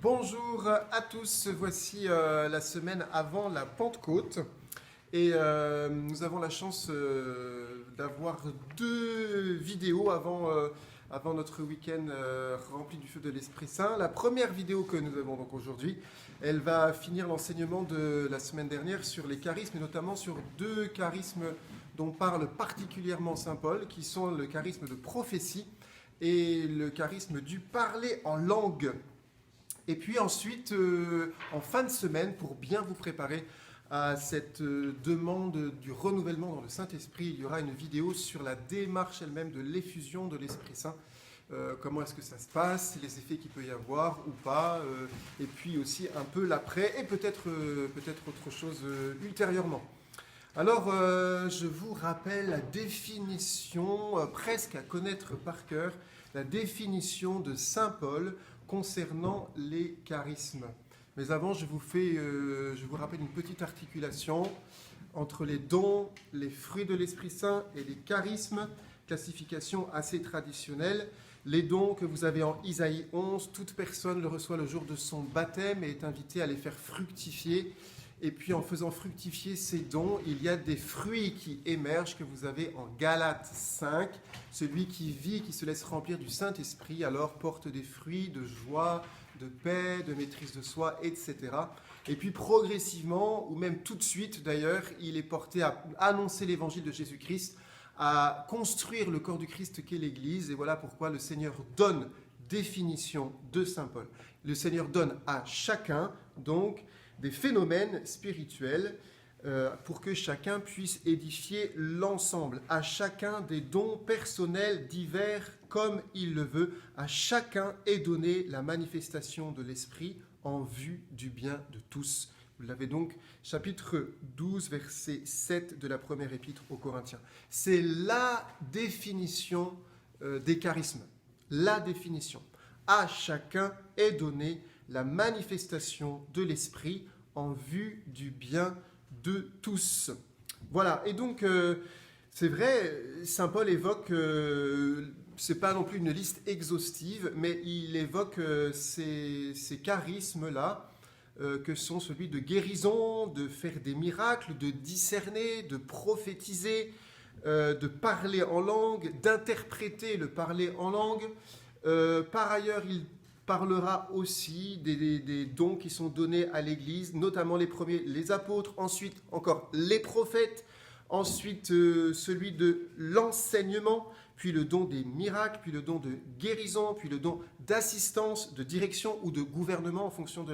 Bonjour à tous, voici la semaine avant la Pentecôte et nous avons la chance d'avoir deux vidéos avant notre week-end rempli du feu de l'Esprit Saint. La première vidéo que nous avons donc aujourd'hui, elle va finir l'enseignement de la semaine dernière sur les charismes et notamment sur deux charismes dont parle particulièrement Saint Paul, qui sont le charisme de prophétie et le charisme du parler en langue. Et puis ensuite, en fin de semaine, pour bien vous préparer à cette demande du renouvellement dans le Saint-Esprit, il y aura une vidéo sur la démarche elle-même de l'effusion de l'Esprit Saint. Comment est-ce que ça se passe, les effets qu'il peut y avoir ou pas, et puis aussi un peu l'après, et peut-être autre chose ultérieurement. Alors, je vous rappelle la définition, presque à connaître par cœur, la définition de Saint Paul concernant les charismes. Mais avant, je vous rappelle une petite articulation entre les dons, les fruits de l'Esprit Saint et les charismes, classification assez traditionnelle. Les dons que vous avez en Isaïe 11, toute personne le reçoit le jour de son baptême et est invitée à les faire fructifier. Et puis en faisant fructifier ces dons, il y a des fruits qui émergent que vous avez en Galates 5. Celui qui vit, qui se laisse remplir du Saint-Esprit, alors porte des fruits de joie, de paix, de maîtrise de soi, etc. Et puis progressivement, ou même tout de suite d'ailleurs, il est porté à annoncer l'évangile de Jésus-Christ, à construire le corps du Christ qu'est l'Église. Et voilà pourquoi le Seigneur donne définition de Saint Paul. Le Seigneur donne à chacun, donc, des phénomènes spirituels pour que chacun puisse édifier l'ensemble. À chacun des dons personnels divers comme il le veut. À chacun est donnée la manifestation de l'Esprit en vue du bien de tous. Vous l'avez donc, chapitre 12, verset 7 de la première épître aux Corinthiens. C'est la définition des charismes. La définition. À chacun est donnée la manifestation de l'Esprit en vue du bien de tous. Voilà, et donc c'est vrai, Saint Paul évoque, c'est pas non plus une liste exhaustive, mais il évoque ces charismes-là, que sont celui de guérison, de faire des miracles, de discerner, de prophétiser, de parler en langue, d'interpréter le parler en langue. Par ailleurs, il parlera aussi des dons qui sont donnés à l'Église, notamment les premiers, les apôtres, ensuite encore les prophètes, ensuite celui de l'enseignement, puis le don des miracles, puis le don de guérison, puis le don d'assistance, de direction ou de gouvernement en fonction de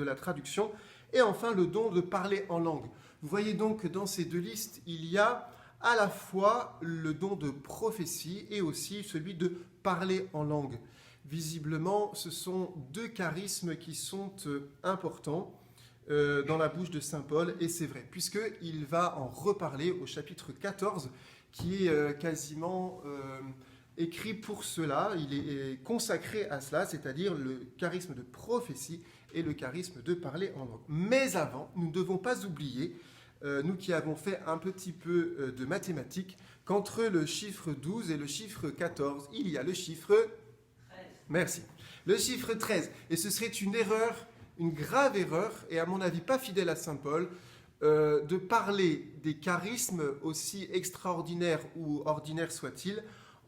la traduction, et enfin le don de parler en langue. Vous voyez donc que dans ces deux listes, il y a à la fois le don de prophétie et aussi celui de parler en langue. Visiblement, ce sont deux charismes qui sont importants dans la bouche de Saint Paul, et c'est vrai, puisqu'il va en reparler au chapitre 14, qui est quasiment écrit pour cela, il est consacré à cela, c'est-à-dire le charisme de prophétie et le charisme de parler en langue. Mais avant, nous ne devons pas oublier, nous qui avons fait un petit peu de mathématiques, qu'entre le chiffre 12 et le chiffre 14, il y a le chiffre... Merci. Le chiffre 13. Et ce serait une erreur, une grave erreur, et à mon avis pas fidèle à Saint Paul, de parler des charismes aussi extraordinaires ou ordinaires soient-ils,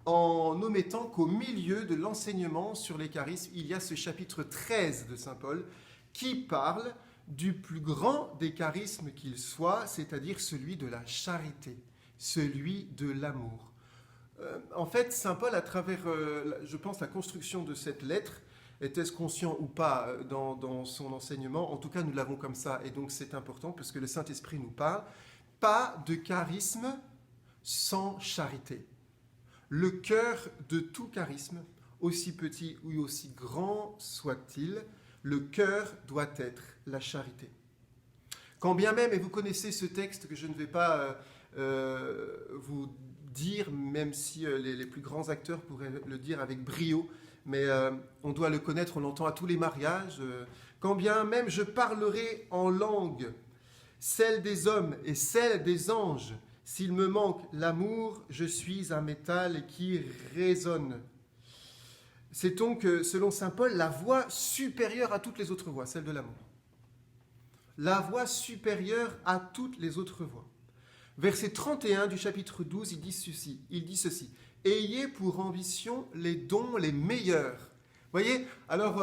en omettant qu'au milieu de l'enseignement sur les charismes, il y a ce chapitre 13 de Saint Paul qui parle du plus grand des charismes qu'il soit, c'est-à-dire celui de la charité, celui de l'amour. En fait, Saint Paul, à travers, je pense, la construction de cette lettre, était-ce conscient ou pas dans son enseignement? En tout cas, nous l'avons comme ça, et donc c'est important, parce que le Saint-Esprit nous parle. Pas de charisme sans charité. Le cœur de tout charisme, aussi petit ou aussi grand soit-il, le cœur doit être la charité. Quand bien même, et vous connaissez ce texte que je ne vais pas vous dire, même si les plus grands acteurs pourraient le dire avec brio, mais on doit le connaître, on l'entend à tous les mariages. Quand bien même je parlerai en langue, celle des hommes et celle des anges, s'il me manque l'amour, je suis un métal qui résonne. C'est donc, selon saint Paul, la voie supérieure à toutes les autres voies, celle de l'amour. La voie supérieure à toutes les autres voies. Verset 31 du chapitre 12, il dit ceci. Ayez pour ambition les dons les meilleurs. Voyez, alors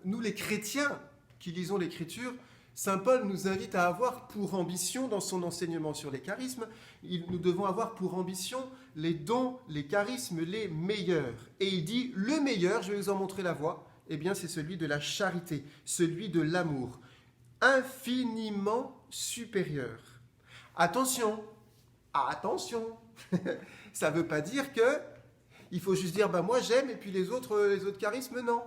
nous les chrétiens qui lisons l'Écriture, saint Paul nous invite à avoir pour ambition, dans son enseignement sur les charismes, nous devons avoir pour ambition les dons, les charismes les meilleurs. Et il dit, le meilleur, je vais vous en montrer la voie, eh bien c'est celui de la charité, celui de l'amour, infiniment supérieur. Attention, ça ne veut pas dire que il faut juste dire, moi j'aime et puis les autres charismes, non.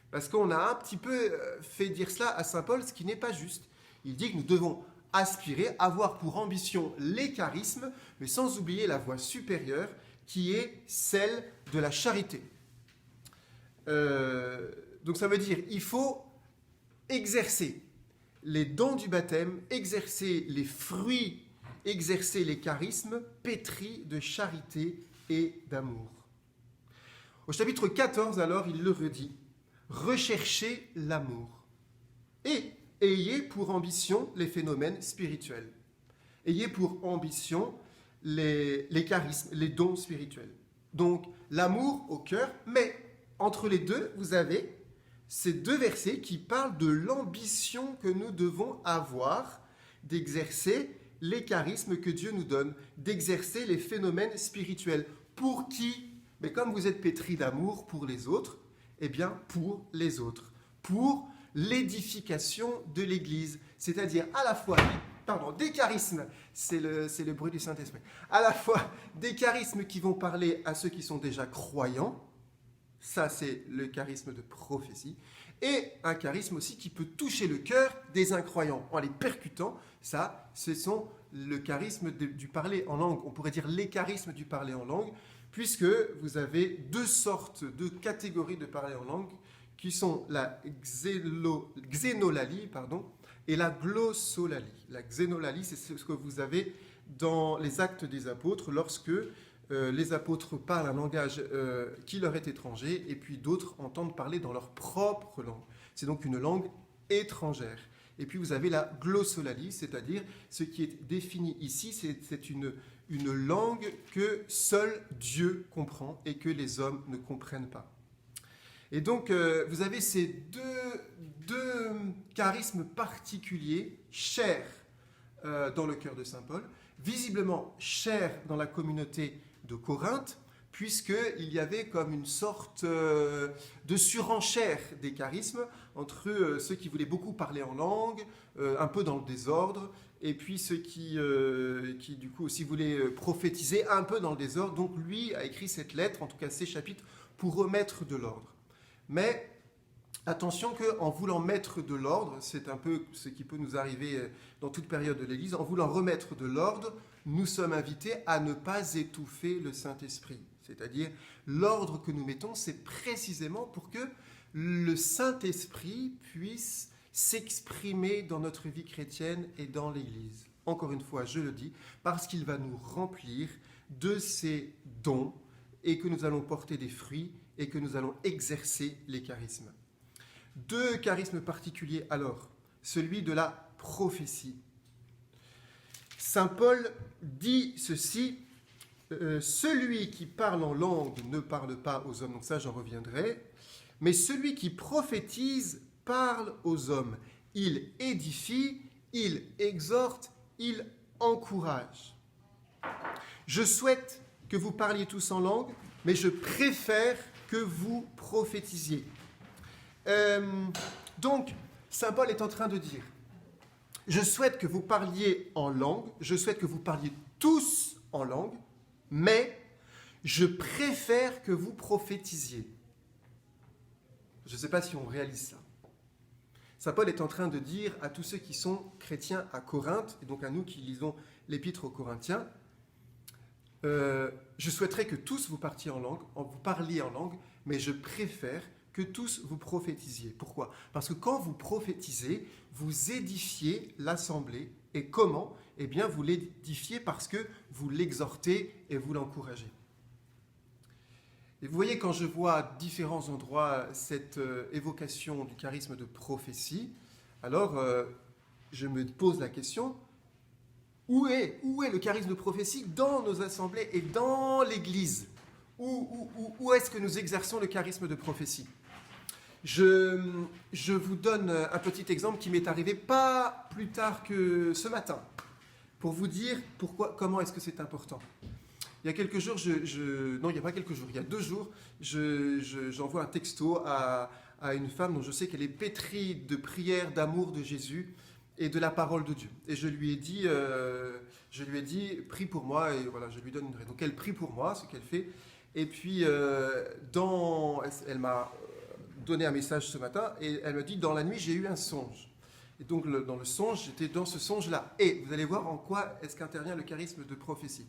Parce qu'on a un petit peu fait dire cela à saint Paul, ce qui n'est pas juste. Il dit que nous devons aspirer, avoir pour ambition les charismes, mais sans oublier la voie supérieure qui est celle de la charité. Donc ça veut dire il faut exercer les dons du baptême, exercer les fruits, exercer les charismes pétris de charité et d'amour. Au chapitre 14, alors, il le redit. Recherchez l'amour et ayez pour ambition les phénomènes spirituels. Ayez pour ambition les charismes, les dons spirituels. Donc, l'amour au cœur, mais entre les deux, vous avez ces deux versets qui parlent de l'ambition que nous devons avoir d'exercer les charismes que Dieu nous donne, d'exercer les phénomènes spirituels. Pour qui? Mais comme vous êtes pétris d'amour pour les autres, eh bien pour les autres, pour l'édification de l'Église, c'est-à-dire à la fois des charismes, c'est le bruit du Saint-Esprit, à la fois des charismes qui vont parler à ceux qui sont déjà croyants, ça c'est le charisme de prophétie, et un charisme aussi qui peut toucher le cœur des incroyants en les percutant, ça ce sont le charisme du parler en langue, on pourrait dire les charismes du parler en langue, puisque vous avez deux sortes, deux catégories de parler en langue, qui sont la xénolalie et la glossolalie. La xénolalie, c'est ce que vous avez dans les Actes des Apôtres, lorsque les apôtres parlent un langage qui leur est étranger, et puis d'autres entendent parler dans leur propre langue. C'est donc une langue étrangère. Et puis vous avez la glossolalie, c'est-à-dire ce qui est défini ici, c'est une langue que seul Dieu comprend et que les hommes ne comprennent pas. Et donc, vous avez ces deux charismes particuliers, chers dans le cœur de saint Paul, visiblement chers dans la communauté de Corinthe, puisqu'il y avait comme une sorte de surenchère des charismes entre ceux qui voulaient beaucoup parler en langue, un peu dans le désordre, et puis ceux qui du coup aussi voulaient prophétiser un peu dans le désordre. Donc lui a écrit cette lettre, en tout cas ces chapitres, pour remettre de l'ordre. Mais attention qu'en voulant mettre de l'ordre, c'est un peu ce qui peut nous arriver dans toute période de l'Église, en voulant remettre de l'ordre, nous sommes invités à ne pas étouffer le Saint-Esprit. C'est-à-dire, l'ordre que nous mettons, c'est précisément pour que le Saint-Esprit puisse s'exprimer dans notre vie chrétienne et dans l'Église. Encore une fois, je le dis, parce qu'il va nous remplir de ses dons et que nous allons porter des fruits et que nous allons exercer les charismes. Deux charismes particuliers alors, celui de la prophétie. Saint Paul dit ceci, celui qui parle en langue ne parle pas aux hommes, donc ça j'en reviendrai, mais celui qui prophétise parle aux hommes. Il édifie, il exhorte, il encourage. Je souhaite que vous parliez tous en langue, mais je préfère que vous prophétisiez. Donc, saint Paul est en train de dire, je souhaite que vous parliez en langue, je souhaite que vous parliez tous en langue, mais je préfère que vous prophétisiez. Je ne sais pas si on réalise ça. Saint Paul est en train de dire à tous ceux qui sont chrétiens à Corinthe, et donc à nous qui lisons l'épître aux Corinthiens, je souhaiterais que tous vous parliez en langue, mais je préfère que tous vous prophétisiez. Pourquoi? Parce que quand vous prophétisez, vous édifiez l'assemblée. Et comment? Eh bien, vous l'édifiez parce que vous l'exhortez et vous l'encouragez. Et vous voyez, quand je vois à différents endroits cette évocation du charisme de prophétie, alors je me pose la question, où est le charisme de prophétie dans nos assemblées et dans l'Église? Où est-ce que nous exerçons le charisme de prophétie? Je vous donne un petit exemple qui m'est arrivé pas plus tard que ce matin, pour vous dire comment est-ce que c'est important. Il y a quelques jours, non, il n'y a pas quelques jours, il y a 2 jours, j'envoie un texto à une femme dont je sais qu'elle est pétrie de prières, d'amour de Jésus et de la parole de Dieu. Et je lui ai dit, prie pour moi, et voilà, je lui donne une raison. Donc elle prie pour moi, ce qu'elle fait. Et puis, elle m'a donné un message ce matin, et elle me dit, dans la nuit, j'ai eu un songe. Et donc, dans le songe, j'étais dans ce songe-là. Et vous allez voir en quoi est-ce qu'intervient le charisme de prophétie.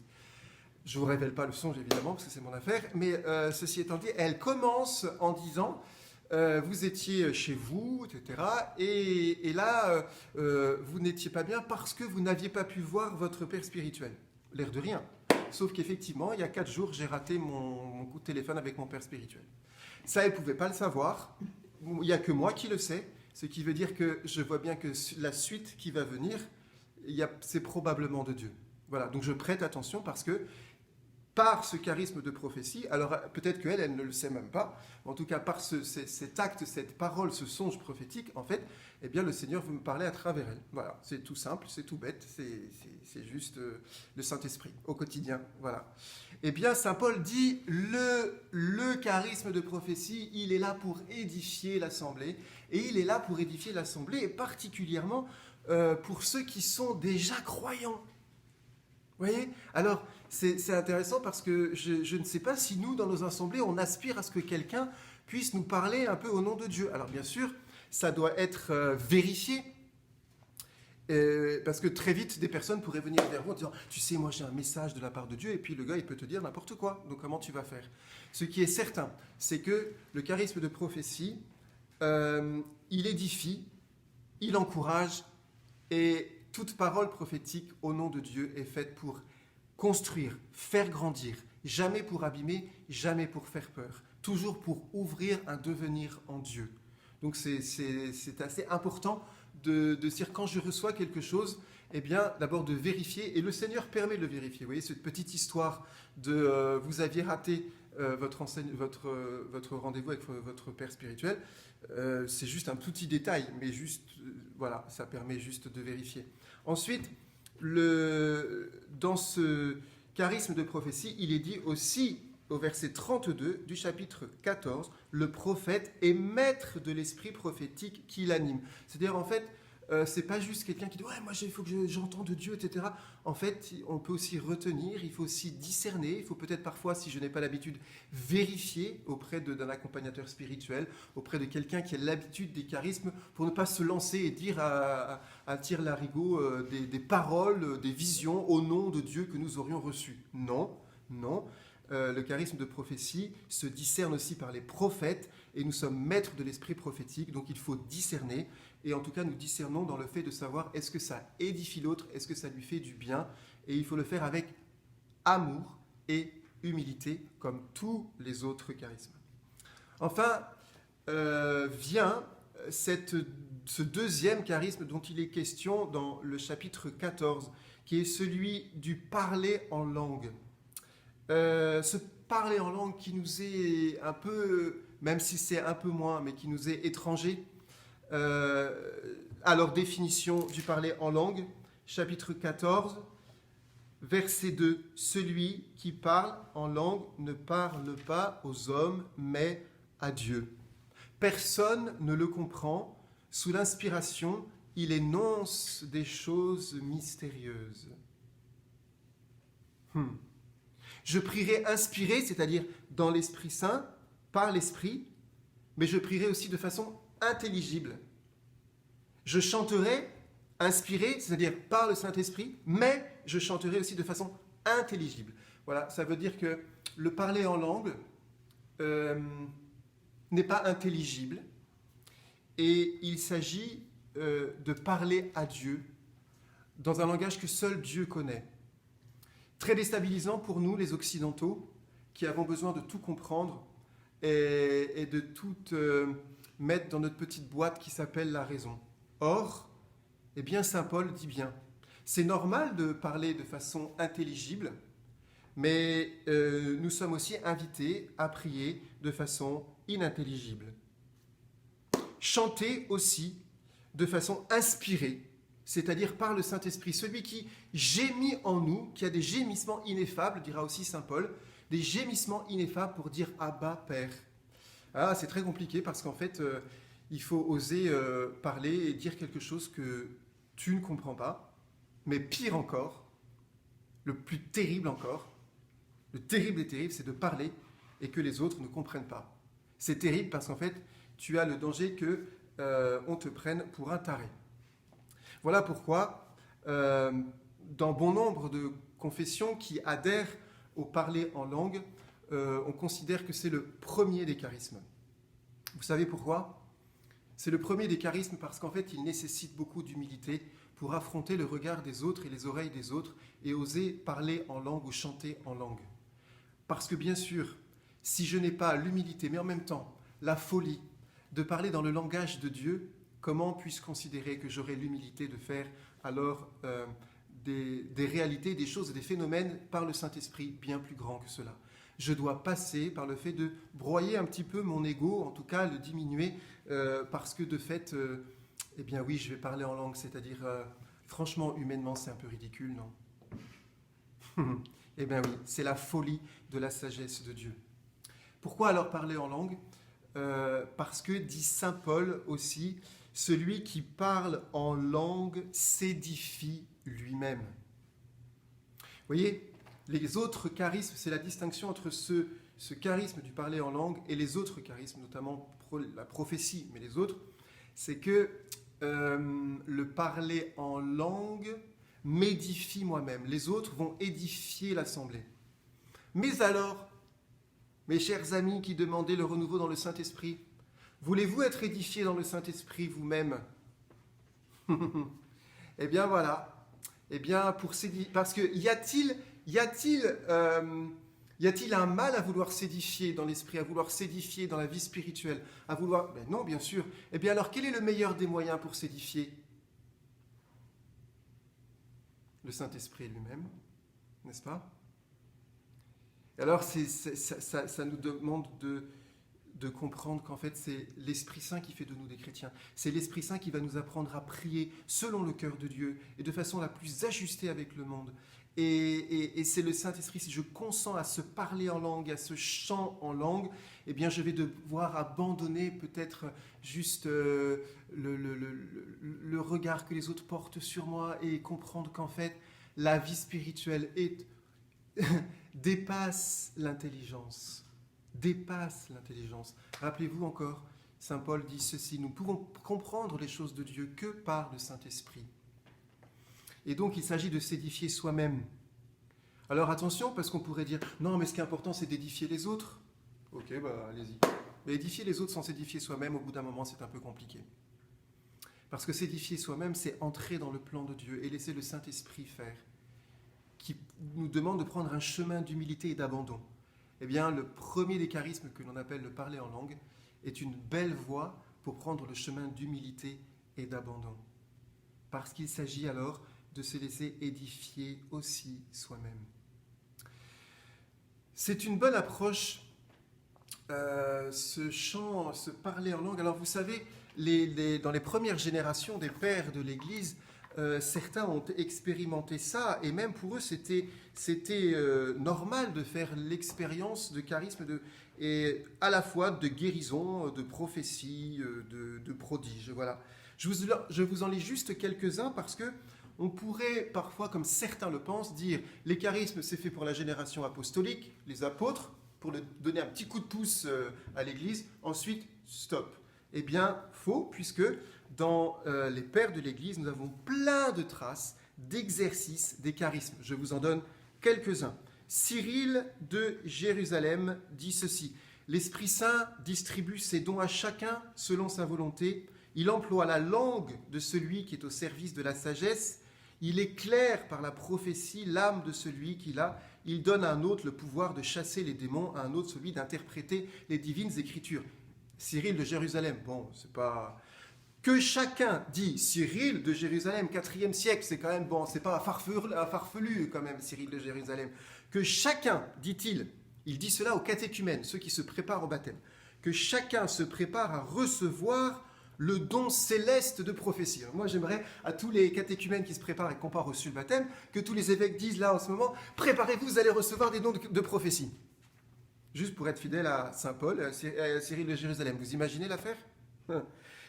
Je ne vous révèle pas le songe, évidemment, parce que c'est mon affaire, mais ceci étant dit, elle commence en disant, vous étiez chez vous, etc., et là, vous n'étiez pas bien parce que vous n'aviez pas pu voir votre père spirituel. L'air de rien. Sauf qu'effectivement, il y a 4 jours, j'ai raté mon coup de téléphone avec mon père spirituel. Ça, elle ne pouvait pas le savoir. Il n'y a que moi qui le sais, ce qui veut dire que je vois bien que la suite qui va venir, c'est probablement de Dieu. Voilà, donc je prête attention parce que par ce charisme de prophétie, alors peut-être qu'elle, elle ne le sait même pas, en tout cas par cet acte, cette parole, ce songe prophétique, en fait, eh bien le Seigneur veut me parler à travers elle. Voilà, c'est tout simple, c'est tout bête, c'est juste le Saint-Esprit au quotidien. Voilà. Eh bien, Saint Paul dit, le charisme de prophétie, il est là pour édifier l'assemblée, et il est là pour édifier l'assemblée, et particulièrement pour ceux qui sont déjà croyants. Vous voyez? Alors, c'est intéressant parce que je ne sais pas si nous, dans nos assemblées, on aspire à ce que quelqu'un puisse nous parler un peu au nom de Dieu. Alors, bien sûr, ça doit être vérifié, parce que très vite, des personnes pourraient venir vers vous en disant « Tu sais, moi j'ai un message de la part de Dieu » et puis le gars, il peut te dire n'importe quoi. Donc, comment tu vas faire? Ce qui est certain, c'est que le charisme de prophétie, il édifie, il encourage, et toute parole prophétique au nom de Dieu est faite pour construire, faire grandir, jamais pour abîmer, jamais pour faire peur, toujours pour ouvrir un devenir en Dieu. Donc c'est assez important de dire quand je reçois quelque chose, eh bien d'abord de vérifier, et le Seigneur permet de le vérifier. Vous voyez cette petite histoire de vous aviez raté votre rendez-vous avec votre père spirituel, c'est juste un petit détail, mais juste voilà, ça permet juste de vérifier. Ensuite, dans ce charisme de prophétie, il est dit aussi au verset 32 du chapitre 14, le prophète est maître de l'esprit prophétique qui l'anime. C'est-à-dire, en fait, c'est pas juste quelqu'un qui dit « Ouais, moi, il faut que j'entende de Dieu, etc. » En fait, on peut aussi retenir, il faut aussi discerner, il faut peut-être parfois, si je n'ai pas l'habitude, vérifier auprès d'un accompagnateur spirituel, auprès de quelqu'un qui a l'habitude des charismes, pour ne pas se lancer et dire à tire-larigot des paroles, des visions au nom de Dieu que nous aurions reçues. Non, non. Le charisme de prophétie se discerne aussi par les prophètes, et nous sommes maîtres de l'esprit prophétique, donc il faut discerner. Et en tout cas, nous discernons dans le fait de savoir est-ce que ça édifie l'autre, est-ce que ça lui fait du bien, et il faut le faire avec amour et humilité, comme tous les autres charismes. Enfin, vient ce deuxième charisme dont il est question dans le chapitre 14, qui est celui du parler en langue. Ce parler en langue qui nous est un peu, même si c'est un peu moins, mais qui nous est étranger, alors définition du parler en langue, chapitre 14, verset 2, celui qui parle en langue ne parle pas aux hommes, mais à Dieu. Personne ne le comprend, sous l'inspiration, il énonce des choses mystérieuses. Je prierai inspiré, c'est-à-dire dans l'Esprit Saint, par l'Esprit, mais je prierai aussi de façon intelligible. Je chanterai inspiré, c'est-à-dire par le Saint-Esprit, mais je chanterai aussi de façon intelligible. Voilà, ça veut dire que le parler en langue n'est pas intelligible, et il s'agit de parler à Dieu dans un langage que seul Dieu connaît. Très déstabilisant pour nous, les Occidentaux, qui avons besoin de tout comprendre et de tout mettre dans notre petite boîte qui s'appelle la raison. Or, eh bien, saint Paul dit bien, c'est normal de parler de façon intelligible, mais nous sommes aussi invités à prier de façon inintelligible. Chanter aussi de façon inspirée, c'est-à-dire par le Saint-Esprit. Celui qui gémit en nous, qui a des gémissements ineffables, dira aussi saint Paul, des gémissements ineffables pour dire « Abba, Père ». Ah, c'est très compliqué parce qu'en fait, il faut oser parler et dire quelque chose que tu ne comprends pas. Mais pire encore, le plus terrible encore, le terrible des terribles, c'est de parler et que les autres ne comprennent pas. C'est terrible parce qu'en fait, tu as le danger qu'on te prenne pour un taré. Voilà pourquoi, dans bon nombre de confessions qui adhèrent au parler en langue, on considère que c'est le premier des charismes. Vous savez pourquoi ? C'est le premier des charismes parce qu'en fait, il nécessite beaucoup d'humilité pour affronter le regard des autres et les oreilles des autres et oser parler en langue ou chanter en langue. Parce que bien sûr, si je n'ai pas l'humilité, mais en même temps la folie de parler dans le langage de Dieu, comment puis-je considérer que j'aurai l'humilité de faire alors des réalités, des choses, des phénomènes par le Saint-Esprit bien plus grands que cela ? Je dois passer par le fait de broyer un petit peu mon ego, en tout cas le diminuer, parce que de fait, eh bien oui, je vais parler en langue, c'est-à-dire, franchement, humainement, c'est un peu ridicule, non ? Eh bien oui, c'est la folie de la sagesse de Dieu. Pourquoi alors parler en langue ? Parce que, dit saint Paul aussi, celui qui parle en langue s'édifie lui-même. Vous voyez, les autres charismes, c'est la distinction entre ce charisme du parler en langue et les autres charismes, notamment la prophétie, mais les autres, c'est que le parler en langue m'édifie moi-même. Les autres vont édifier l'assemblée. Mais alors, mes chers amis qui demandez le renouveau dans le Saint-Esprit, voulez-vous être édifiés dans le Saint-Esprit vous-même ? Eh bien voilà. Eh bien, parce que y a-t-il un mal à vouloir s'édifier dans l'esprit, à vouloir s'édifier dans la vie spirituelle, à vouloir... Ben non, bien sûr. Eh bien alors, quel est le meilleur des moyens pour s'édifier ? Le Saint-Esprit lui-même, n'est-ce pas ? Alors, ça nous demande de comprendre qu'en fait, c'est l'Esprit Saint qui fait de nous des chrétiens. C'est l'Esprit Saint qui va nous apprendre à prier selon le cœur de Dieu et de façon la plus ajustée avec le monde. Et c'est le Saint-Esprit, si je consens à se parler en langue, à ce chant en langue, eh bien je vais devoir abandonner peut-être juste le regard que les autres portent sur moi et comprendre qu'en fait, la vie spirituelle dépasse l'intelligence. Dépasse l'intelligence. Rappelez-vous encore, saint Paul dit ceci, nous pouvons comprendre les choses de Dieu que par le Saint-Esprit. Et donc, il s'agit de s'édifier soi-même. Alors attention, parce qu'on pourrait dire, non, mais ce qui est important, c'est d'édifier les autres. Ok, allez-y. Mais édifier les autres sans s'édifier soi-même, au bout d'un moment, c'est un peu compliqué. Parce que s'édifier soi-même, c'est entrer dans le plan de Dieu et laisser le Saint-Esprit faire, qui nous demande de prendre un chemin d'humilité et d'abandon. Eh bien, le premier des charismes que l'on appelle le parler en langue est une belle voie pour prendre le chemin d'humilité et d'abandon. Parce qu'il s'agit alors de se laisser édifier aussi soi-même. C'est une bonne approche, ce chant, ce parler en langue. Alors vous savez, dans les premières générations des pères de l'Église, certains ont expérimenté ça, et même pour eux, c'était normal de faire l'expérience de charisme, et à la fois de guérison, de prophétie, de prodige. Voilà. Je vous en lis juste quelques-uns parce que on pourrait parfois, comme certains le pensent, dire les charismes, c'est fait pour la génération apostolique, les apôtres, pour donner un petit coup de pouce à l'Église. Ensuite, stop. Eh bien, faux, puisque dans les pères de l'Église, nous avons plein de traces d'exercices des charismes. Je vous en donne quelques-uns. Cyril de Jérusalem dit ceci. L'Esprit Saint distribue ses dons à chacun selon sa volonté. Il emploie la langue de celui qui est au service de la sagesse. Il éclaire par la prophétie l'âme de celui qui l'a. Il donne à un autre le pouvoir de chasser les démons, à un autre celui d'interpréter les divines écritures. Cyril de Jérusalem, bon, c'est pas... Que chacun, dit Cyril de Jérusalem, 4e siècle, c'est quand même, bon, c'est pas un farfelu quand même, Cyril de Jérusalem. Que chacun, dit-il, il dit cela aux catéchumènes, ceux qui se préparent au baptême, que chacun se prépare à recevoir le don céleste de prophétie. Moi, j'aimerais à tous les catéchumènes qui se préparent et qui n'ont pas reçu le baptême, que tous les évêques disent là en ce moment, préparez-vous, vous allez recevoir des dons de prophétie. Juste pour être fidèle à Saint Paul, à Cyril de Jérusalem. Vous imaginez l'affaire ?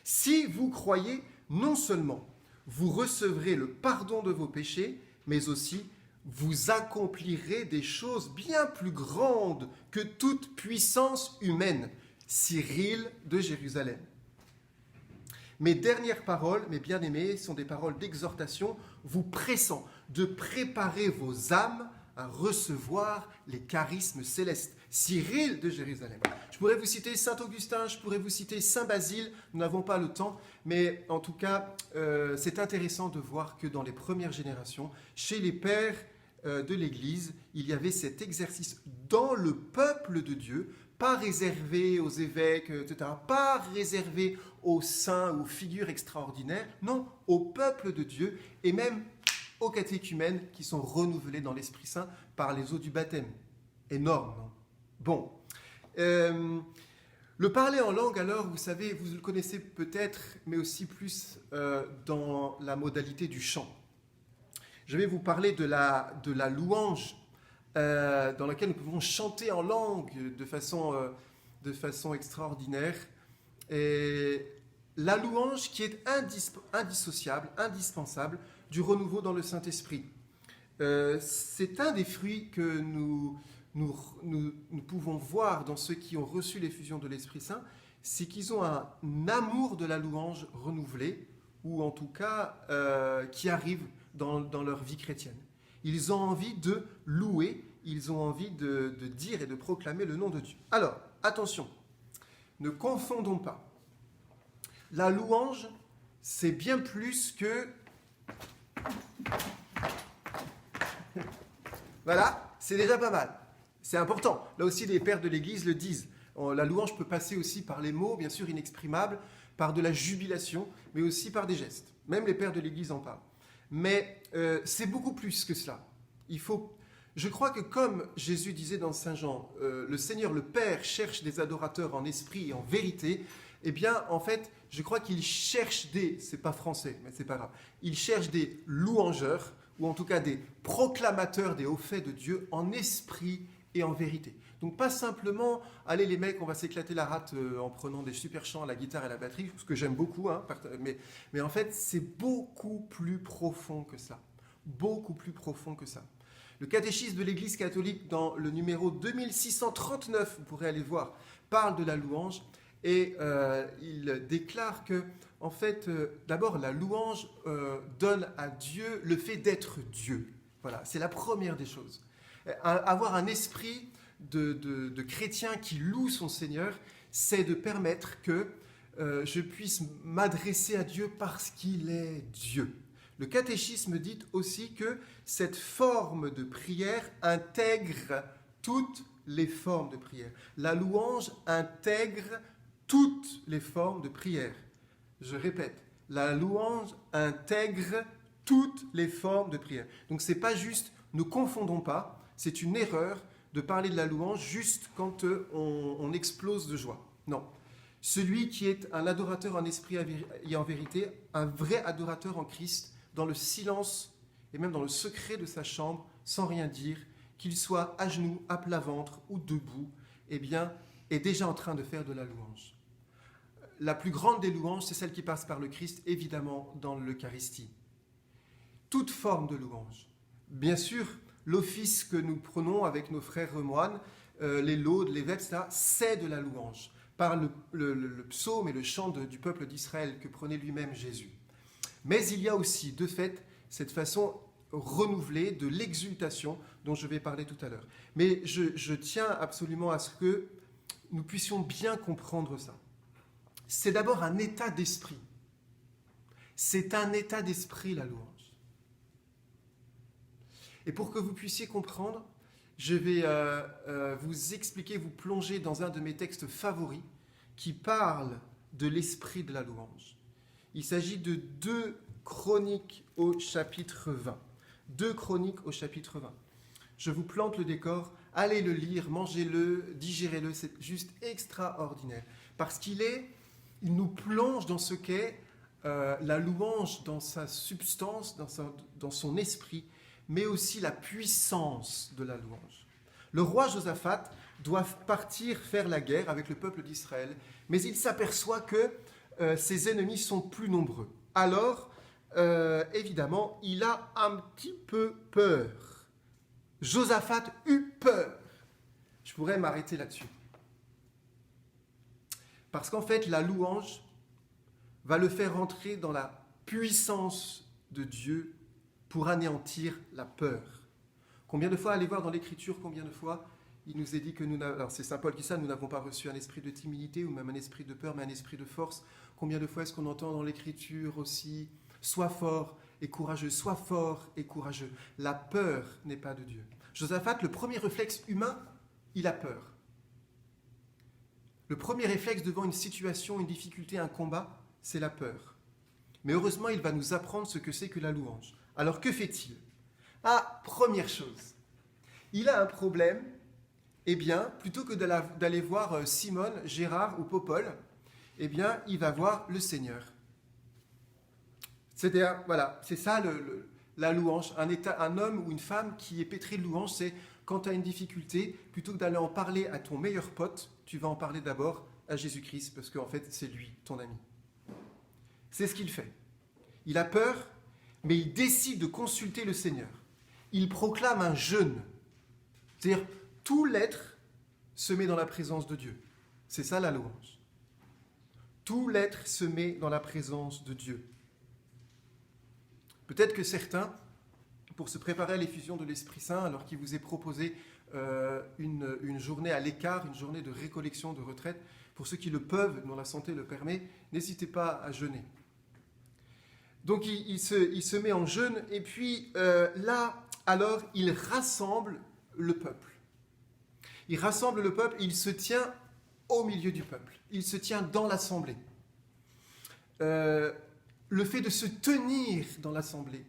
Si vous croyez, non seulement vous recevrez le pardon de vos péchés, mais aussi vous accomplirez des choses bien plus grandes que toute puissance humaine. Cyril de Jérusalem. Mes dernières paroles, mes bien-aimés, sont des paroles d'exhortation, vous pressant de préparer vos âmes à recevoir les charismes célestes. Cyril de Jérusalem. Je pourrais vous citer Saint Augustin, je pourrais vous citer Saint Basile, nous n'avons pas le temps, mais en tout cas, c'est intéressant de voir que dans les premières générations, chez les pères de l'Église, il y avait cet exercice dans le peuple de Dieu, pas réservé aux évêques, etc., pas réservé aux saints, aux figures extraordinaires, non, au peuple de Dieu, et même aux catéchumènes qui sont renouvelés dans l'Esprit Saint par les eaux du baptême. Énorme, non ? Bon. Le parler en langue, alors, vous savez, vous le connaissez peut-être, mais aussi plus dans la modalité du chant. Je vais vous parler de la louange dans laquelle nous pouvons chanter en langue de façon extraordinaire. Et la louange qui est indissociable, indispensable du renouveau dans le Saint-Esprit. C'est un des fruits que nous pouvons voir dans ceux qui ont reçu l'effusion de l'Esprit Saint, c'est qu'ils ont un amour de la louange renouvelé, ou en tout cas qui arrive dans leur vie chrétienne. Ils ont envie de louer, ils ont envie de dire et de proclamer le nom de Dieu. Alors, attention, ne confondons pas. La louange, c'est bien plus que... Voilà, c'est déjà pas mal. C'est important. Là aussi, les pères de l'Église le disent. La louange peut passer aussi par les mots, bien sûr, inexprimables, par de la jubilation, mais aussi par des gestes. Même les pères de l'Église en parlent. Mais c'est beaucoup plus que cela. Je crois que comme Jésus disait dans Saint Jean, le Seigneur, le Père, cherche des adorateurs en esprit et en vérité, eh bien, en fait, je crois qu'il cherche c'est pas français, mais c'est pas grave, il cherche des louangeurs, ou en tout cas des proclamateurs des hauts faits de Dieu en esprit et en vérité. Donc pas simplement, allez les mecs, on va s'éclater la rate en prenant des super chants à la guitare et à la batterie, ce que j'aime beaucoup, hein, mais en fait c'est beaucoup plus profond que ça. Beaucoup plus profond que ça. Le catéchisme de l'Église catholique, dans le numéro 2639, vous pourrez aller voir, parle de la louange et il déclare que, en fait, d'abord, la louange donne à Dieu le fait d'être Dieu. Voilà, c'est la première des choses. Avoir un esprit de chrétien qui loue son Seigneur, c'est de permettre que je puisse m'adresser à Dieu parce qu'il est Dieu. Le catéchisme dit aussi que cette forme de prière intègre toutes les formes de prière. La louange intègre toutes les formes de prière. Je répète, la louange intègre toutes les formes de prière. Donc c'est pas juste, ne confondons pas, c'est une erreur de parler de la louange juste quand on explose de joie. Non. Celui qui est un adorateur en esprit et en vérité, un vrai adorateur en Christ, dans le silence et même dans le secret de sa chambre, sans rien dire, qu'il soit à genoux, à plat ventre ou debout, eh bien, est déjà en train de faire de la louange. La plus grande des louanges, c'est celle qui passe par le Christ, évidemment, dans l'Eucharistie. Toute forme de louange. Bien sûr, l'office que nous prenons avec nos frères moines, les laudes, les vêpres, etc., c'est de la louange, par le psaume et le chant du peuple d'Israël que prenait lui-même Jésus. Mais il y a aussi, de fait, cette façon renouvelée de l'exultation dont je vais parler tout à l'heure. Mais je tiens absolument à ce que nous puissions bien comprendre ça. C'est d'abord un état d'esprit. C'est un état d'esprit, la louange. Et pour que vous puissiez comprendre, je vais vous expliquer, vous plonger dans un de mes textes favoris qui parle de l'esprit de la louange. Il s'agit de 2 Chroniques au chapitre 20. 2 Chroniques au chapitre 20. Je vous plante le décor, allez le lire, mangez-le, digérez-le, c'est juste extraordinaire. Parce il nous plonge dans ce qu'est la louange, dans sa substance, dans son esprit, mais aussi la puissance de la louange. Le roi Josaphat doit partir faire la guerre avec le peuple d'Israël, mais il s'aperçoit que ses ennemis sont plus nombreux. Alors, évidemment, il a un petit peu peur. Josaphat eut peur. Je pourrais m'arrêter là-dessus. Parce qu'en fait, la louange va le faire entrer dans la puissance de Dieu pour anéantir la peur. Combien de fois, allez voir dans l'Écriture, combien de fois il nous est dit que alors c'est Saint Paul qui dit ça, nous n'avons pas reçu un esprit de timidité ou même un esprit de peur, mais un esprit de force. Combien de fois est-ce qu'on entend dans l'Écriture aussi « Sois fort et courageux, sois fort et courageux ». La peur n'est pas de Dieu. Josaphat, le premier réflexe humain, il a peur. Le premier réflexe devant une situation, une difficulté, un combat, c'est la peur. Mais heureusement, il va nous apprendre ce que c'est que la louange. Alors que fait-il ? Ah, première chose, il a un problème, eh bien, plutôt que d'aller voir Simone, Gérard ou Popol, eh bien, il va voir le Seigneur. C'est-à-dire, voilà, c'est ça la louange. Un homme ou une femme qui est pétri de louange, c'est quand tu as une difficulté, plutôt que d'aller en parler à ton meilleur pote, tu vas en parler d'abord à Jésus-Christ, parce qu'en fait, c'est lui, ton ami. C'est ce qu'il fait. Il a peur, mais il décide de consulter le Seigneur. Il proclame un jeûne. C'est-à-dire, tout l'être se met dans la présence de Dieu. C'est ça la louange. Tout l'être se met dans la présence de Dieu. Peut-être que certains, pour se préparer à l'effusion de l'Esprit Saint, alors qu'il vous est proposé une journée à l'écart, une journée de récollection, de retraite, pour ceux qui le peuvent, dont la santé le permet, n'hésitez pas à jeûner. Donc il se met en jeûne, et puis là, alors, il rassemble le peuple. Il rassemble le peuple, il se tient au milieu du peuple. Il se tient dans l'assemblée. Le fait de se tenir dans l'assemblée,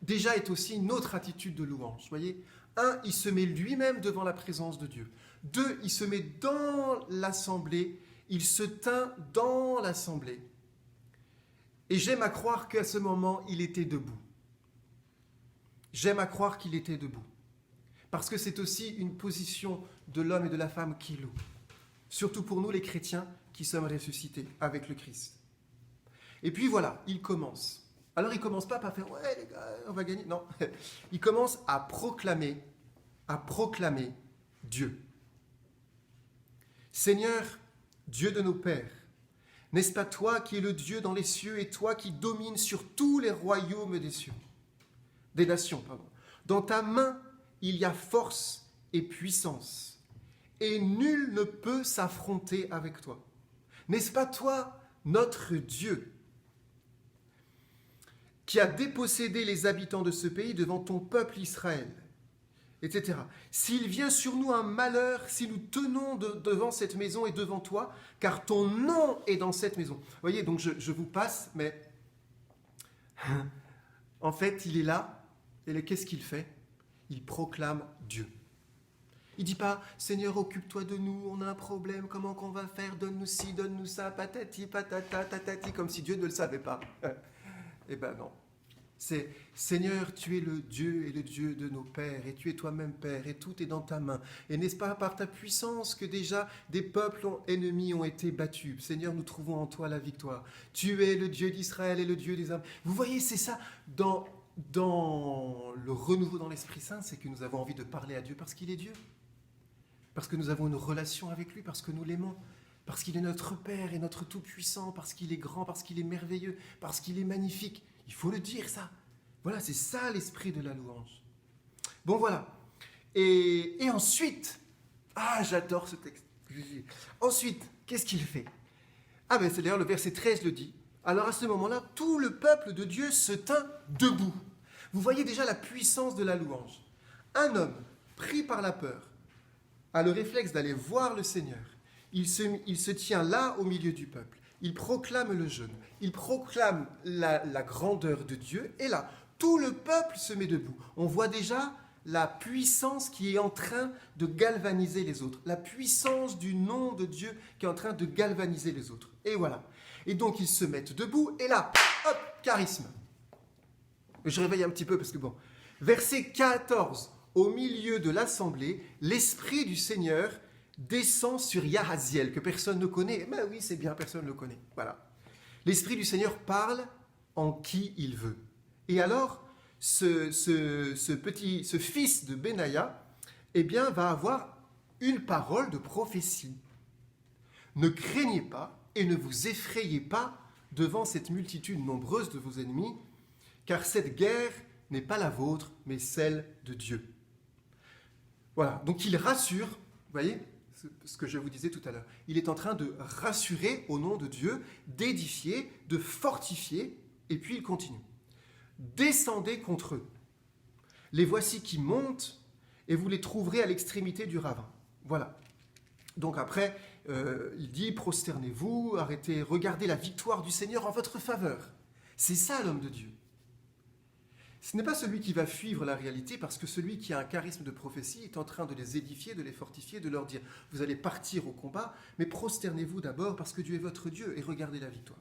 déjà est aussi une autre attitude de louange. Vous voyez, 1, il se met lui-même devant la présence de Dieu. 2, il se met dans l'assemblée, il se tint dans l'assemblée. Et j'aime à croire qu'à ce moment, il était debout. J'aime à croire qu'il était debout. Parce que c'est aussi une position de l'homme et de la femme qui loue. Surtout pour nous, les chrétiens, qui sommes ressuscités avec le Christ. Et puis voilà, il commence. Alors il ne commence pas par faire « Ouais les gars, on va gagner ». Non, il commence à proclamer Dieu. Seigneur, Dieu de nos pères, n'est-ce pas toi qui es le Dieu dans les cieux et toi qui domines sur tous les royaumes des nations. Dans ta main, il y a force et puissance, et nul ne peut s'affronter avec toi. N'est-ce pas toi, notre Dieu, qui a dépossédé les habitants de ce pays devant ton peuple Israël, etc. S'il vient sur nous un malheur, si nous tenons devant cette maison et devant toi, car ton nom est dans cette maison. Vous voyez, donc je vous passe, mais en fait, il est là, et qu'est-ce qu'il fait ? Il proclame Dieu. Il ne dit pas « Seigneur, occupe-toi de nous, on a un problème, comment qu'on va faire ? Donne-nous ci, donne-nous ça, patati, patata, tatati », comme si Dieu ne le savait pas. Eh ben non. C'est « Seigneur, tu es le Dieu et le Dieu de nos pères, et tu es toi-même Père, et tout est dans ta main. Et n'est-ce pas par ta puissance que déjà des peuples ennemis ont été battus ? Seigneur, nous trouvons en toi la victoire. Tu es le Dieu d'Israël et le Dieu des âmes. » Vous voyez, c'est ça, dans le renouveau dans l'Esprit Saint, c'est que nous avons envie de parler à Dieu parce qu'il est Dieu. Parce que nous avons une relation avec lui, parce que nous l'aimons. Parce qu'il est notre Père et notre Tout-Puissant, parce qu'il est grand, parce qu'il est merveilleux, parce qu'il est magnifique. Il faut le dire, ça. Voilà, c'est ça l'esprit de la louange. Bon, voilà. Et ensuite, j'adore ce texte. Ensuite, qu'est-ce qu'il fait ? C'est d'ailleurs le verset 13 le dit. Alors à ce moment-là, tout le peuple de Dieu se tint debout. Vous voyez déjà la puissance de la louange. Un homme pris par la peur a le réflexe d'aller voir le Seigneur. Il se tient là au milieu du peuple. Il proclame le jeûne. Il proclame la grandeur de Dieu. Et là, tout le peuple se met debout. On voit déjà la puissance qui est en train de galvaniser les autres. La puissance du nom de Dieu qui est en train de galvaniser les autres. Et voilà. Et donc, ils se mettent debout. Et là, hop, charisme. Je réveille un petit peu parce que bon. Verset 14. Au milieu de l'assemblée, l'Esprit du Seigneur descend sur Yahaziel, que personne ne connaît. Ben oui, c'est bien, personne ne le connaît. Voilà. L'Esprit du Seigneur parle en qui il veut. Et alors, ce fils de Benaïa, eh bien, va avoir une parole de prophétie. Ne craignez pas et ne vous effrayez pas devant cette multitude nombreuse de vos ennemis, car cette guerre n'est pas la vôtre, mais celle de Dieu. Voilà, donc il rassure, vous voyez, ce que je vous disais tout à l'heure. Il est en train de rassurer au nom de Dieu, d'édifier, de fortifier, et puis il continue. Descendez contre eux. Les voici qui montent, et vous les trouverez à l'extrémité du ravin. Voilà. Donc après, il dit, prosternez-vous, arrêtez, regardez la victoire du Seigneur en votre faveur. C'est ça l'homme de Dieu. Ce n'est pas celui qui va fuir la réalité, parce que celui qui a un charisme de prophétie est en train de les édifier, de les fortifier, de leur dire, vous allez partir au combat, mais prosternez-vous d'abord parce que Dieu est votre Dieu et regardez la victoire.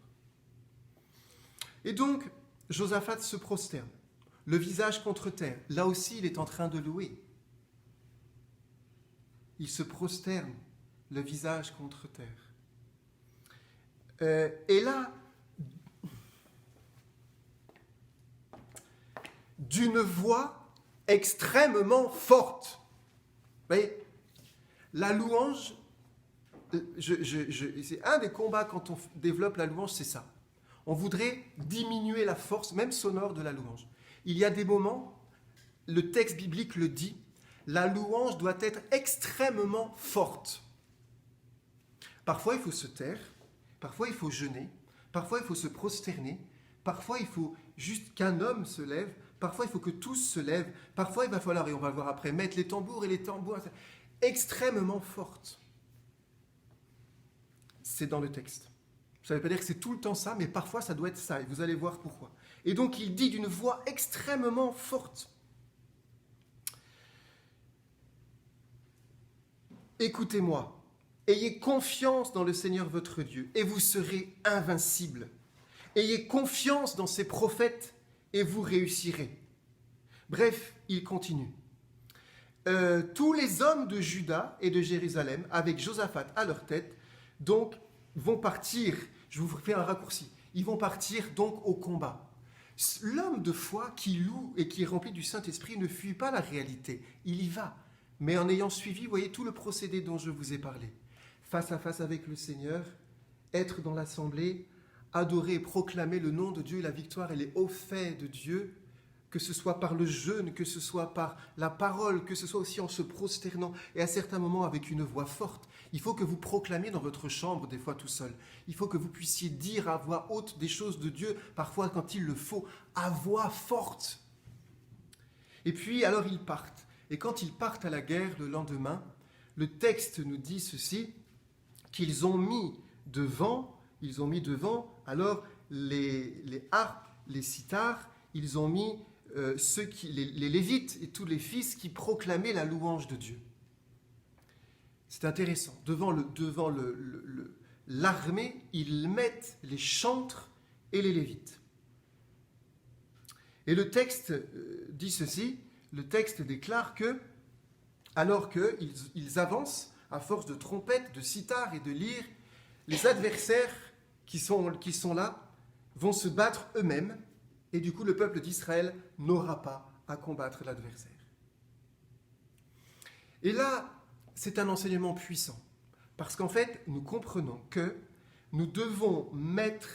Et donc, Josaphat se prosterne, le visage contre terre. Là aussi, il est en train de louer. Il se prosterne, le visage contre terre. Et là, d'une voix extrêmement forte. Vous voyez, la louange, c'est un des combats quand on développe la louange, c'est ça. On voudrait diminuer la force, même sonore, de la louange. Il y a des moments, le texte biblique le dit, la louange doit être extrêmement forte. Parfois, il faut se taire, parfois, il faut jeûner, parfois, il faut se prosterner, parfois, il faut juste qu'un homme se lève, parfois, il faut que tous se lèvent, parfois, il va falloir, et on va le voir après, mettre les tambours et les tambours, extrêmement forte. C'est dans le texte. Ça ne veut pas dire que c'est tout le temps ça, mais parfois, ça doit être ça, et vous allez voir pourquoi. Et donc, il dit d'une voix extrêmement forte. Écoutez-moi, ayez confiance dans le Seigneur votre Dieu, et vous serez invincibles. Ayez confiance dans ses prophètes, et vous réussirez. Bref, il continue. Tous les hommes de Juda et de Jérusalem, avec Josaphat à leur tête, donc, vont partir, je vous fais un raccourci, ils vont partir donc au combat. L'homme de foi qui loue et qui est rempli du Saint-Esprit ne fuit pas la réalité, il y va. Mais en ayant suivi, vous voyez, tout le procédé dont je vous ai parlé. Face à face avec le Seigneur, être dans l'assemblée, adorer et proclamer le nom de Dieu, la victoire et les hauts faits de Dieu, que ce soit par le jeûne, que ce soit par la parole, que ce soit aussi en se prosternant, et à certains moments avec une voix forte. Il faut que vous proclamiez dans votre chambre, des fois tout seul. Il faut que vous puissiez dire à voix haute des choses de Dieu, parfois quand il le faut, à voix forte. Et puis, alors ils partent. Et quand ils partent à la guerre le lendemain, le texte nous dit ceci, qu'ils ont mis devant, alors les harpes, les sithars, ils ont mis les Lévites et tous les fils qui proclamaient la louange de Dieu. C'est intéressant. Devant l'armée, ils mettent les chantres et les Lévites. Et le texte dit ceci, le texte déclare que, alors qu'ils avancent, à force de trompettes, de sithars et de lyres, les adversaires qui sont là vont se battre eux-mêmes, et du coup le peuple d'Israël n'aura pas à combattre l'adversaire. Et là, c'est un enseignement puissant, parce qu'en fait, nous comprenons que nous devons mettre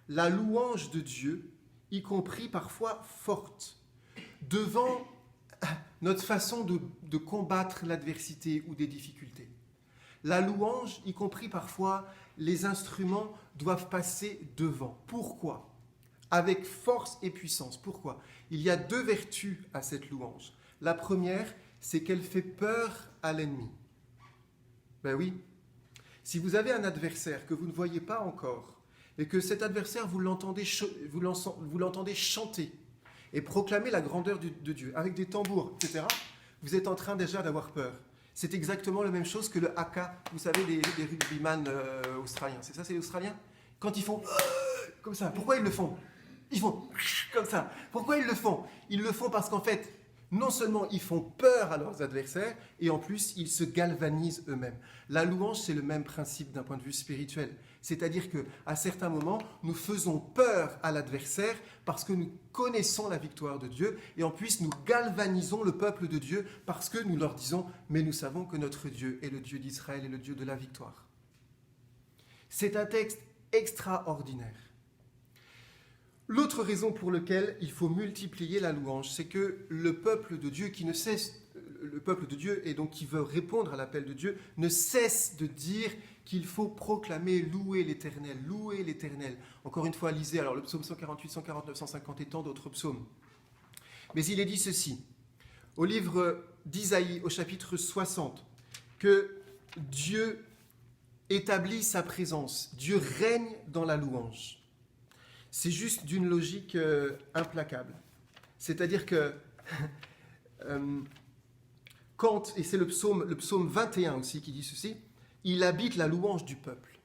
la louange de Dieu, y compris parfois forte, devant notre façon de combattre l'adversité ou des difficultés. La louange, y compris parfois, les instruments doivent passer devant. Pourquoi ? avec force et puissance. Pourquoi? Il y a deux vertus à cette louange. La première, c'est qu'elle fait peur à l'ennemi. Ben oui, si vous avez un adversaire que vous ne voyez pas encore, et que cet adversaire, vous l'entendez chanter et proclamer la grandeur de Dieu, avec des tambours, etc., vous êtes en train déjà d'avoir peur. C'est exactement la même chose que le haka, vous savez, les rugbyman australiens. C'est ça, c'est les Australiens? Quand ils font comme ça, pourquoi ils le font? Ils font comme ça. Pourquoi ils le font? Ils le font parce qu'en fait, non seulement ils font peur à leurs adversaires, et en plus, ils se galvanisent eux-mêmes. La louange, c'est le même principe d'un point de vue spirituel. C'est-à-dire qu'à certains moments, nous faisons peur à l'adversaire parce que nous connaissons la victoire de Dieu, et en plus, nous galvanisons le peuple de Dieu parce que nous leur disons « Mais nous savons que notre Dieu est le Dieu d'Israël et le Dieu de la victoire. » C'est un texte extraordinaire. L'autre raison pour laquelle il faut multiplier la louange, c'est que le peuple de Dieu qui ne cesse, le peuple de Dieu et donc qui veut répondre à l'appel de Dieu, ne cesse de dire qu'il faut proclamer, louer l'Éternel, louer l'Éternel. Encore une fois, lisez alors le psaume 148, 149, 150 et tant d'autres psaumes. Mais il est dit ceci, au livre d'Isaïe, au chapitre 60, que Dieu établit sa présence, Dieu règne dans la louange. C'est juste d'une logique implacable. C'est-à-dire que quand, et c'est le psaume 21 aussi qui dit ceci, il habite la louange du peuple.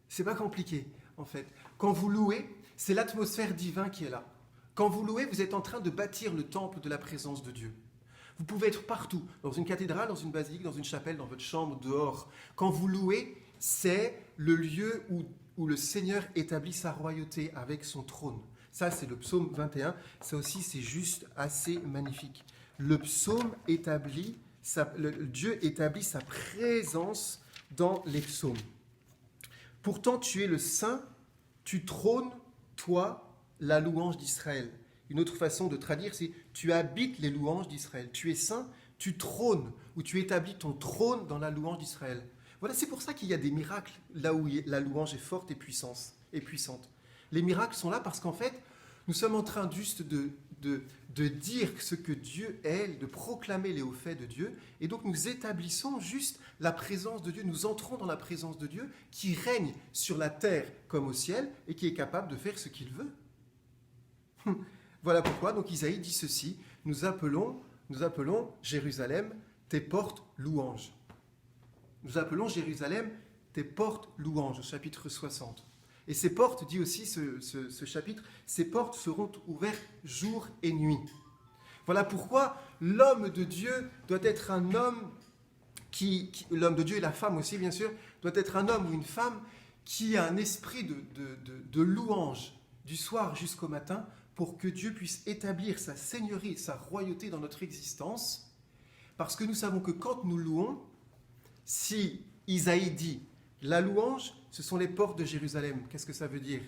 C'est pas compliqué, en fait. Quand vous louez, c'est l'atmosphère divine qui est là. Quand vous louez, vous êtes en train de bâtir le temple de la présence de Dieu. Vous pouvez être partout, dans une cathédrale, dans une basilique, dans une chapelle, dans votre chambre, dehors. Quand vous louez, c'est le lieu où le Seigneur établit sa royauté avec son trône. Ça, c'est le psaume 21. Ça aussi, c'est juste assez magnifique. Le psaume Dieu établit sa présence dans les psaumes. Pourtant, tu es le saint, tu trônes, toi, la louange d'Israël. Une autre façon de traduire, c'est tu habites les louanges d'Israël. Tu es saint, tu trônes, ou tu établis ton trône dans la louange d'Israël. Voilà, c'est pour ça qu'il y a des miracles là où la louange est forte et puissante. Les miracles sont là parce qu'en fait, nous sommes en train juste de dire ce que Dieu est, de proclamer les hauts faits de Dieu, et donc nous établissons juste la présence de Dieu, nous entrons dans la présence de Dieu qui règne sur la terre comme au ciel et qui est capable de faire ce qu'il veut. Voilà pourquoi donc Isaïe dit ceci, nous appelons Jérusalem tes portes louanges. Nous appelons Jérusalem tes portes louanges, au chapitre 60. Et ces portes, dit aussi ce chapitre, ces portes seront ouvertes jour et nuit. Voilà pourquoi l'homme de Dieu doit être un homme l'homme de Dieu et la femme aussi, bien sûr, doit être un homme ou une femme qui a un esprit de louange du soir jusqu'au matin pour que Dieu puisse établir sa seigneurie, sa royauté dans notre existence. Parce que nous savons que quand nous louons, si Isaïe dit la louange, ce sont les portes de Jérusalem. Qu'est-ce que ça veut dire?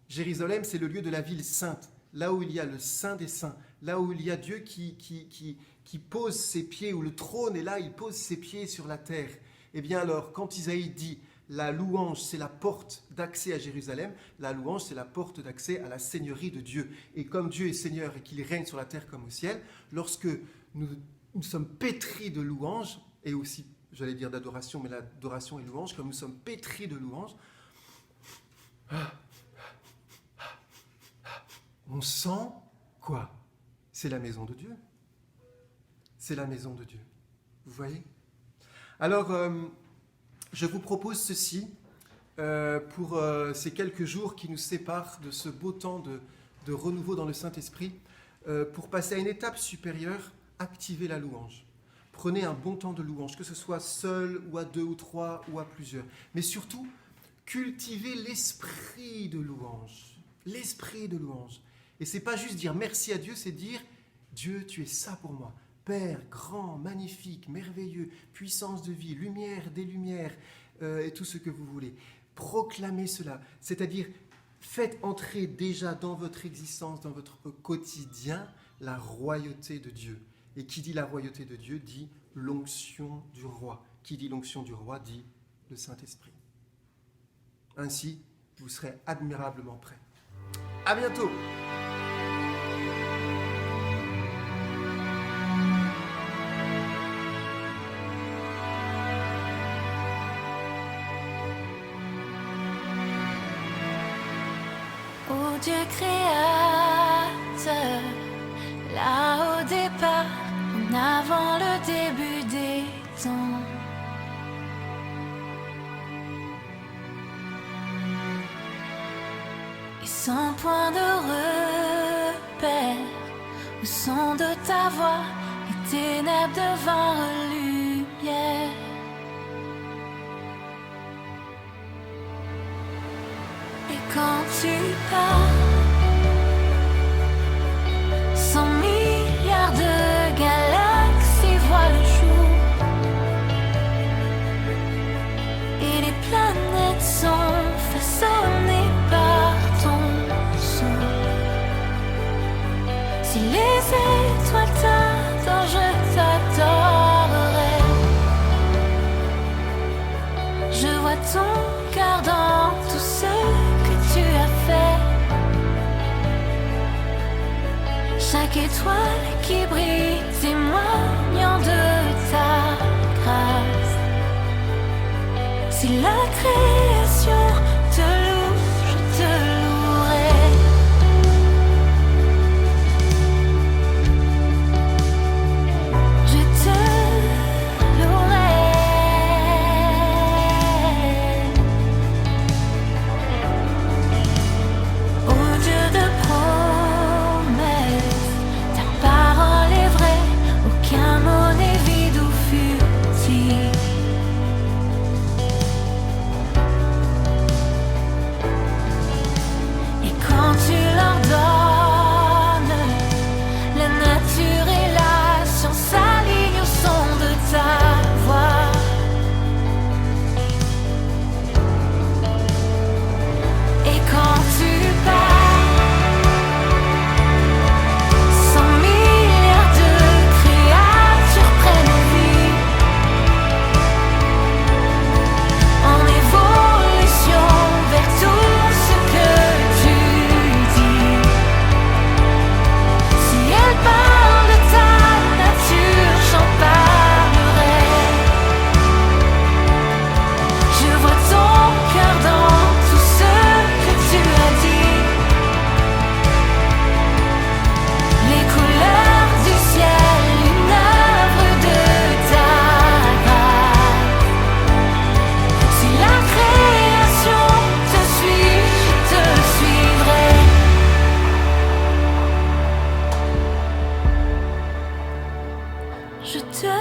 Jérusalem, c'est le lieu de la ville sainte, là où il y a le Saint des Saints, là où il y a Dieu qui pose ses pieds, où le trône est là, il pose ses pieds sur la terre. Eh bien alors, quand Isaïe dit la louange, c'est la porte d'accès à Jérusalem, la louange, c'est la porte d'accès à la seigneurie de Dieu. Et comme Dieu est Seigneur et qu'il règne sur la terre comme au ciel, lorsque nous sommes pétris de louange, et aussi j'allais dire d'adoration, mais l'adoration et louange, comme nous sommes pétris de louange, on sent quoi? C'est la maison de Dieu. C'est la maison de Dieu. Vous voyez? Alors, je vous propose ceci pour ces quelques jours qui nous séparent de ce beau temps de renouveau dans le Saint-Esprit, pour passer à une étape supérieure, activer la louange. Prenez un bon temps de louange, que ce soit seul ou à deux ou trois ou à plusieurs. Mais surtout, cultivez l'esprit de louange. L'esprit de louange. Et ce n'est pas juste dire merci à Dieu, c'est dire Dieu, tu es ça pour moi. Père, grand, magnifique, merveilleux, puissance de vie, lumière des lumières, et tout ce que vous voulez. Proclamez cela. C'est-à-dire, faites entrer déjà dans votre existence, dans votre quotidien, la royauté de Dieu. Et qui dit la royauté de Dieu dit l'onction du roi. Qui dit l'onction du roi dit le Saint-Esprit. Ainsi, vous serez admirablement prêts. À bientôt. Ô Dieu créateur, là au départ, en avant le début des temps. Et sans point de repère, au son de ta voix, les ténèbres devinrent lumière. Et quand tu pars, 100 milliards de galaxies voient le jour. Et les planètes sont façonnées par ton son. Si les étoiles t'adorent, je t'adorerai. Je vois ton cœur dans tout ce que tu as fait. Chaque étoile qui brille témoignant de ta grâce. Si la création te loue, je te louerai. Je te louerai. Ô Dieu de promesses, ta parole est vraie, aucun mot n'est vide ou futile. Et quand tu leur donnes, la nature et la science s'alignent au son de ta voix. Et quand tu pars, 100 milliards de créatures prennent vie en évolution vers tout ce que tu dis. Si elle parle de ta nature, j'en parlerai. Je vois ton cœur dans tout ce que tu as dit. Les couleurs du ciel, une œuvre de ta grâce. Si la création te suit, je te suivrai. Je te